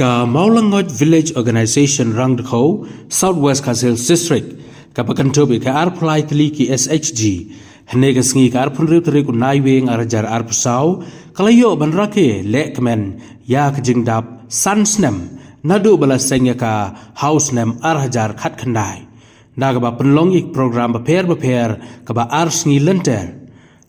ka Maulangot Village Organization Rangdako, Southwest Kazil District, kapakantobi ka arplay tliki SHG, hanegas ngi ka arpunrip tarik unaiwing arajar arpusau, kalayo banrake lekmen ya kajingdap sansnem, nadu balasengya ka house nem arhajar khat khandai. Nagaba penlong ik program beper kaba ars ngi lenter,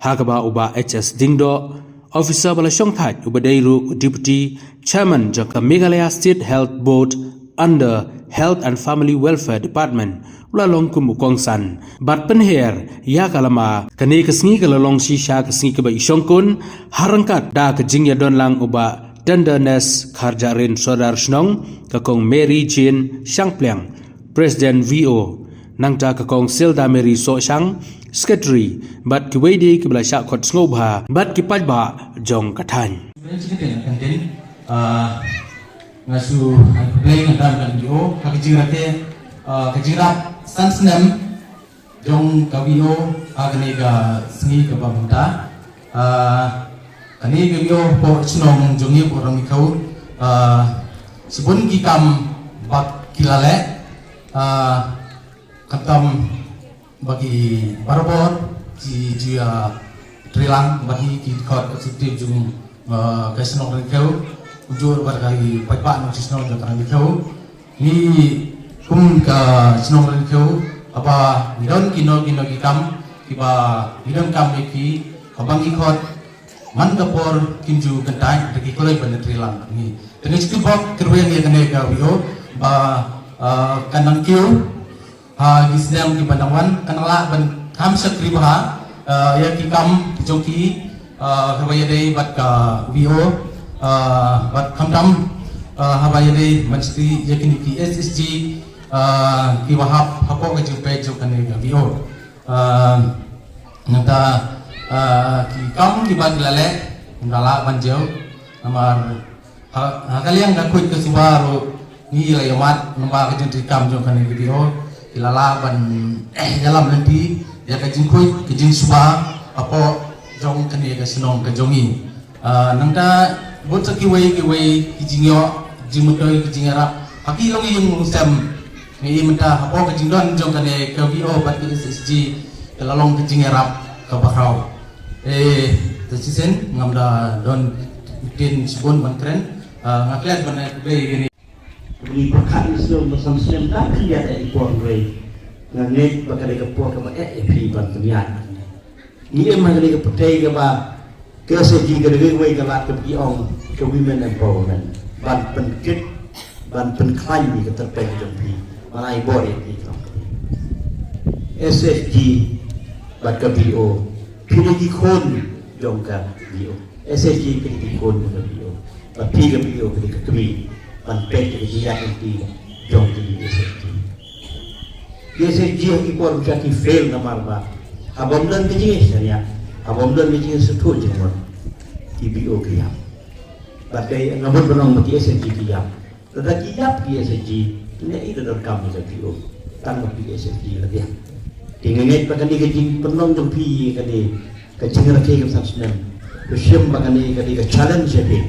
hakaba uba HS dingdo, Officer Balashong Thaj Ubadeiru Deputy Chairman Jaka Meghalaya State Health Board under Health and Family Welfare Department Ulalong Kumukong San Bat Penher Ya Kalama Kani Kasngi Kalalong Shisha Kasngi Kaba Ishongkun Harangkat Da Kajingya Donlang Uba Tenderness Kharjarin Sodar Shnong Kakong Mary Jane Shangplyang President VO Nangta Kakong Silda Mary So Shang Secretary bat kiwedi kibla syak khot ngobha bat kipajba jong kathan kantin ngasu play ngam kan dio kakijirate kajirat sansnem jong kawio agne ga sngi ka bamta kani gyo po snong jongi orang mikau sebun kikam bak kilale katam bagi barabor ji trilang bagi kikot positif jung kasenong rengkau ujur barkai paipak nong senong jang rengkau ni ka senong rengkau apa nidon kino kikam kiba nidon kam iki abang ikot man kapor kinju kentai deki kolai ban trilang ni dengan cikubok kerweng yang kene ka wio ba kanang kiu gisdam ki Pandawan kanala ban kam sakri baha ya kikam joki habaya dei bat ka VO bat kamdam habaya dei manstri yakini ki SSG ki wahap hapo ka jupe jokane ka VO nata ki kam ki ban lale ngala banjau amar kalian ga kuit ke subaro ni layamat namba ka jentri kam jokane ka VO kilala ban dalam nanti ya kajing kuy kajing suba apa jong kani ka senong ka jongi nangta bot sa kiway kajing yo jimutoy kajing arap haki long yung sem ni menta apa kajing don jong kani ka VO bat SSG kalalong kajing arap ka bakraw tasisen ngamda don tin sibon ban kren ngaklet ban bay Beli pakai Islam bersama Islam tak kaya ada impor rei. Ngangai pakai kapur kama EP ban penyan. Ni emang kali kepetai kama kesegi kali wei kala kepi ong ke women empowerment. Ban penkit ban penklai ni keterpeng jampi. Malai bore ni. SSG ban KBO. Pilih kon jongka BO. SSG pilih kon KBO. Ban KBO pilih KBO. Ban pek jadi nanti jom di SSG ikor jadi fail namar ba abam dan bijis ya abam dan bijis setu jemon TBO kiam bagai ngabur benong bagi SSG kiam tetapi kiap di SSG ini itu rekam di TBO tanpa di SSG lagi dengan ini pakai kejing penong jempi kali kejing rakyat yang sangat bersiap pakai kali ke challenge jadi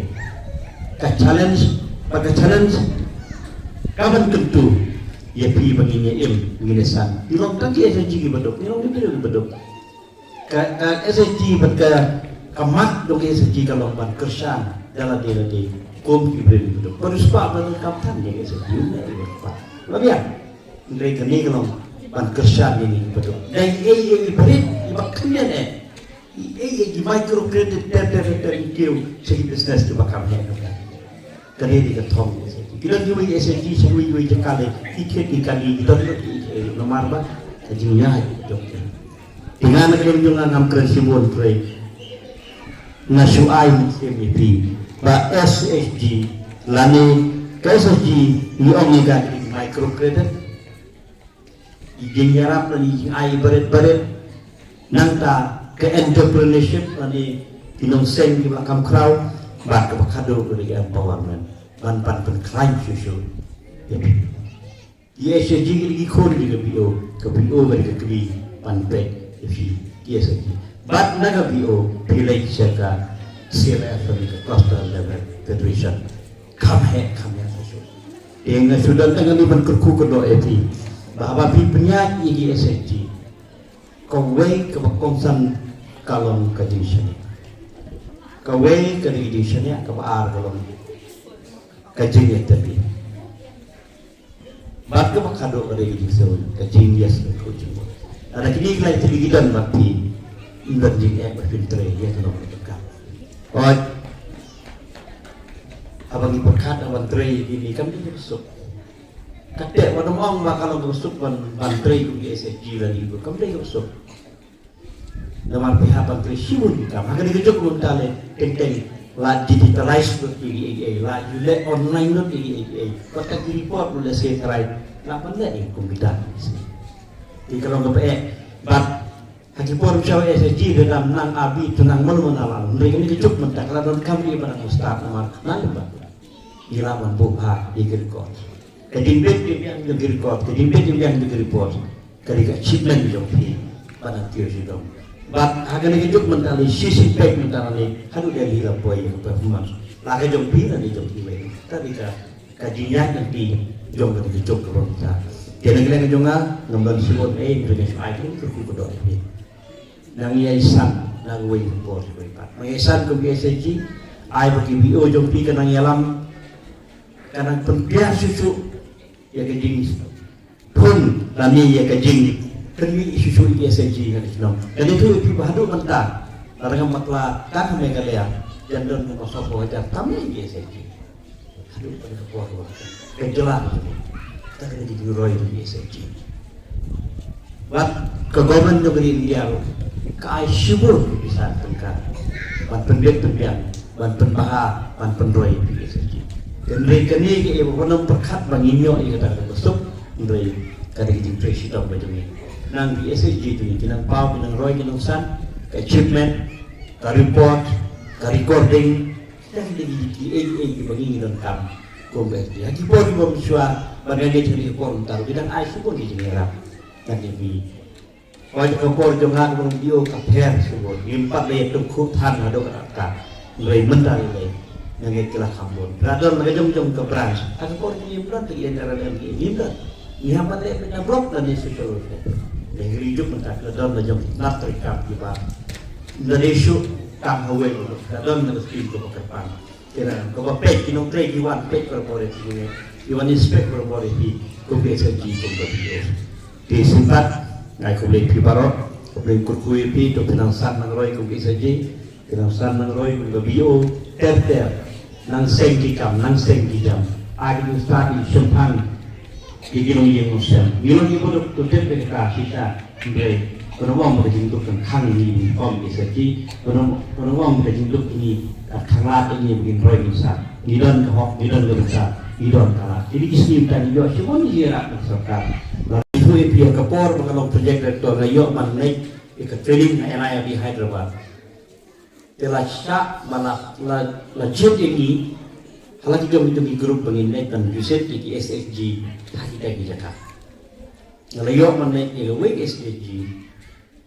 ke challenge pada challenge kapan tentu ya pi baginya begini san ilong tadi SSG bedok ilong itu bedok SSG pada kamat dong SSG kalau ban kersan dalam dia kom kibrin bedok peruspa ban kapten ya SSG ini bedok lebih dari kini kalau ban kersan ini bedok dan ini berit ibaknya ini micro credit dari kau segi bisnes tu bakal kali di ketong kita juga SSG semua cekali tiket dikali kita nomor apa sejumlah dokter dengan kerjaan ngam kerjaan trade nasuai MVP ba SSG lani SSG ni omega microcredit ijin yarap lani ai beret nangta ke entrepreneurship lani tinong seng di belakang crowd ba kado dari empowerment ban penklaim susu ya SSG lagi kod di KBO bagi kebi ban pek ya SSG bat naga KBO pilih siapa CLF dari Coastal Level Federation come here Yang sudah tengah ni berkerku kedua itu, bahawa penyak igi SSG, kawai kebakongsan kalong kajian, kawai kajian kebar kalong kajian tapi, bak kebakado ada igi seorang kajian dia seperti itu. Ada kini kelai terligitan mati, inderjing berfiltre dia tu nak berkat. Oh. Abang ibu kat abang tray ini kami besok. Kadek pada orang bakal besok ban tray ku SSG lagi ibu kami besok. Nama pihak abang tray siun kami akan dikerjuk muntale tentang la digitalize ini la jule online not ini kata report boleh saya try. Nak pandai komputer. Di kalau ngepek bat Hakipur Jawa SSG dalam nang abi tenang menalalan. Mereka ini kerjuk mentak kalau kami pada ustaz nama nang ilaman buha di gerikot. Kedimbet yang di gerikot, kedimbet yang di gerikot. Ketika achievement jompi pada tiada sidang. But agar hidup mentali sisi pek mentali hadu dia hilang boy performance. Lagi jompi nanti jompi lagi. Tapi kajian nanti jom ke hidup kerana kita. Jadi kita jonga ngambil sebut dengan itu terkuat kedua ini. Nang iaisan nang wei bos berlipat. Mengiaisan ke BSG, ai bagi BO jompi ke nang yalam. Karena pendiam susu ya kejing pun lami ya kejing kami susu ini SSG yang disenam dan itu bahadu mentah larang matla kan mereka lihat dan dan sopo aja kami ini SSG aduh pada kepuas kejelas kita kena dijurai di SSG buat kegomen negeri India kai syubur bisa tengkar ban pendiam ban penbaha ban pendoi di SSG dan mereka ni ke ibu pernah perkat banginyo ia kata besok mereka kata kita presiden macam ni nang di SSG tu ni kita pau kita roy kita usan ke achievement ke report ke recording dan kita di bagi dan kam kompet dia di bawah bom suara bagai jadi report tahu kita ai pun di sini rap dan di wajib report jangan video kapher semua empat lay tu khutan ada kata mereka mental lay yang ikilah kambon. Radon mereka jom ke branch. Ada kor ini bulan tu yang cara yang ini dah. Ini apa dia punya blok dan ini social. Yang hidup mentak radon jom nak terikam juga. Indonesia kam hawe. Radon nak skill ke depan. Kira kau pek kinong trade iwan pek corporate ini. Iwan inspect corporate ini. Kau biasa ji kau berbicara. Di simpat ngai kau boleh pibarot. Kau boleh kurkui pi tu penangsan nangroy kau biasa ji. Penangsan nangroy kau berbicara. Ter nang sengki kam nang sengki jam adi ustadi sempang diginong yang musem ginong yang bodoh tutup mereka sisa mereka penuang mereka jengtuk kang ini kom SSG penuang mereka jengtuk ini kangat ini begin roy besar idon kehok idon besar idon kalah jadi isnim dan juga semua ni jerak masyarakat lalu itu pihak kapor mengalami projek rektor ngayo manai ikat training NIA di Hyderabad telah syak malah lanjut ini halah juga menjadi grup pengingat dan riset di SSG tadi dari Jakarta. Ngelayo mana yang wek SSG,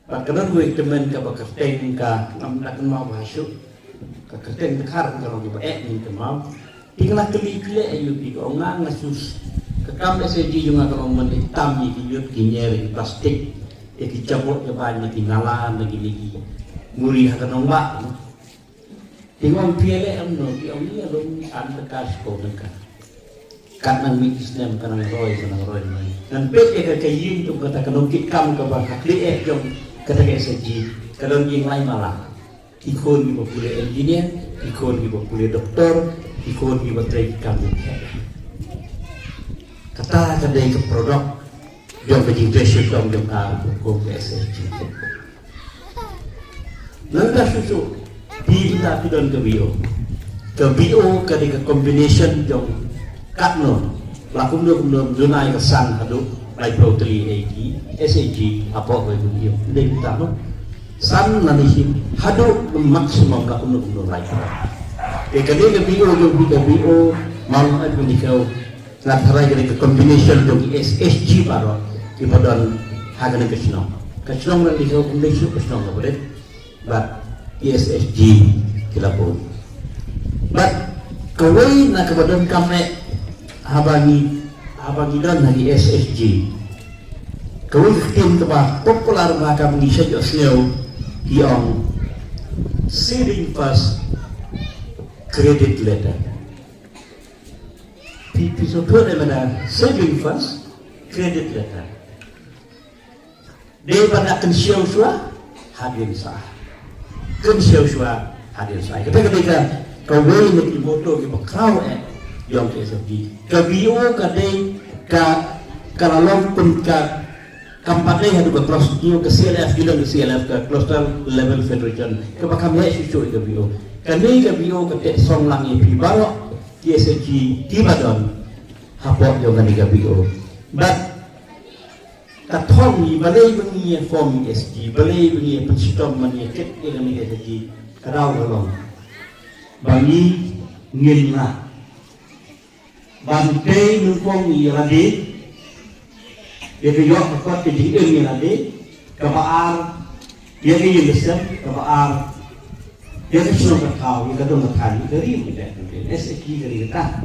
pakaian wek teman kabakar tengka nak mau masuk, kabakar tengkar kalau kita ni kemau, tinggal keli ayu pi kau ngasus, kekam SSG juga kalau menitam ni hidup kinyeri plastik, dicabut banyak tinggalan lagi muri akan nombak. Tinggal pilih amno, dia ni alun antekas kau dekat. Karena mix nem karena roy. Dan pek kayu tu kata kalau kita ke bakal klik jom kata SSG, kalau yang lain malah. Ikon kita boleh engineer, ikon kita boleh doktor, ikon kita boleh kamu. Kata kedai ke produk, jom presentation jom hukum SSG. Nanti susu. Kita pidon ke BO ketika combination jong katno lakum dunai kesan hadu lai proteli SAG apa kau itu dia kita no san nanti hadu maksimum lakum lai ketika ke BO malu aku dikau nanti ketika combination jong SSG baru kita dan hagan kesenong nanti kau combination kesenong apa deh but SSG kilapun. But kawai nak kepada kami habangi abangidan lagi SSG. Kau tim tebak popular maka mengisah josnya yang saving first credit later. Pipi sopo mana saving first credit later. Dia pada kensiau sua hadir sah. Kensiau sua hadir sah. Ketika kau boleh nak motor kita kau yang SSG. Kabio kadai kalau pun kampanye hadu ke prosesio ke CLF juga ke CLF ke cluster level federation. Kepada kami isu kabio. Kami kabio ke song langi pribaro SSG di badan hapok yang kami kabio. But katong ni balai bengi form SG balai bengi pensistom mani ket kami SG karau lalong bagi ngilna bantai nungkong ni lagi dia kejok kot kejing ni lagi kebaar dia kejing besar kebaar dia kesuruh kau dia kadang makan dari kita SG dari kita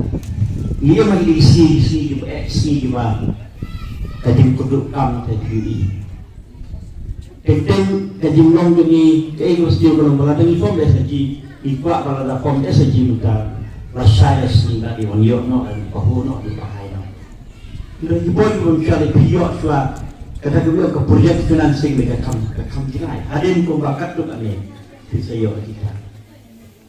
dia masih isi gimana kajing kuduk kam tajui kenteng kajing long demi keingos dia kalau meladang form SG ikwa balada form SG muka rasanya sehingga diwanyo no dan pahono di bahaya no dari boy pun cari piyok sua kata dia ke proyek financing mereka kam jingai adin ko bakat tu ane bisa yo kita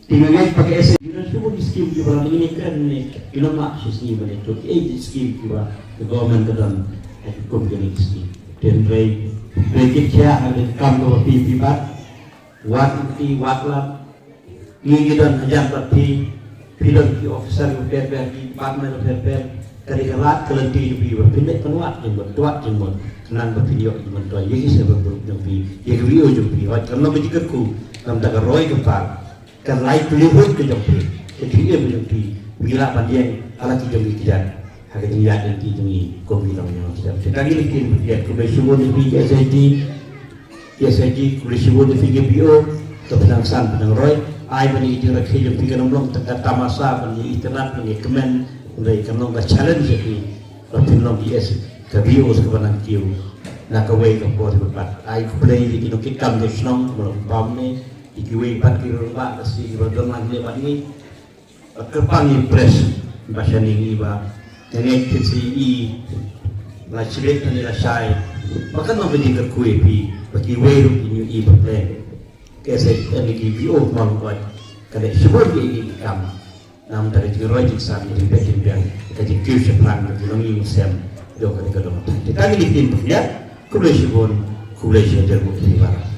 tinggal pakai SG dan semua di skim di balada ini kan ni ilmu sisi balik tu skim juga government dan community dan kerja ada kamu pibat waklah ini dan hajar berarti pilot officer berber di partner berber dari kelat kelenti di pindah penuat jemput tuat jemput kenan bervideo jemput tuat jadi sebab jemput jadi video jemput karena berjikatku dalam tak roy kepal kan lain pelihut ke jemput jadi ia jemput bila pandian alat jemput tidak hari ini ada di sini kombinasi yang tidak. Sekali lagi dia kulisiwon di SIG kulisiwon di GPO kepenangsan penang Roy. Ai bani itu nak hidup di dalam long tengah tamasa bani internet bani kemen dari kanong ka challenge jadi penong di GPO sekepanang kiu. Nak kawai kapor berpat. Ai play di kinok kam di snong belum ni ikiwai pat kiro ba kasi berdolan dia bani kepangi press bahasa ni ba dengan KCI, nasihat dan nilai, bahkan nak berikan kue pi, bagi weru ini ibu plan, KCI ini video malu buat, kalau semua ini kam, nam dari jeroy jiksan ini betul betul, jadi khusus plan bagi orang Muslim, jauh dari kedua. Kita ini tim ya, kulesi pun kulesi terbuka di barat.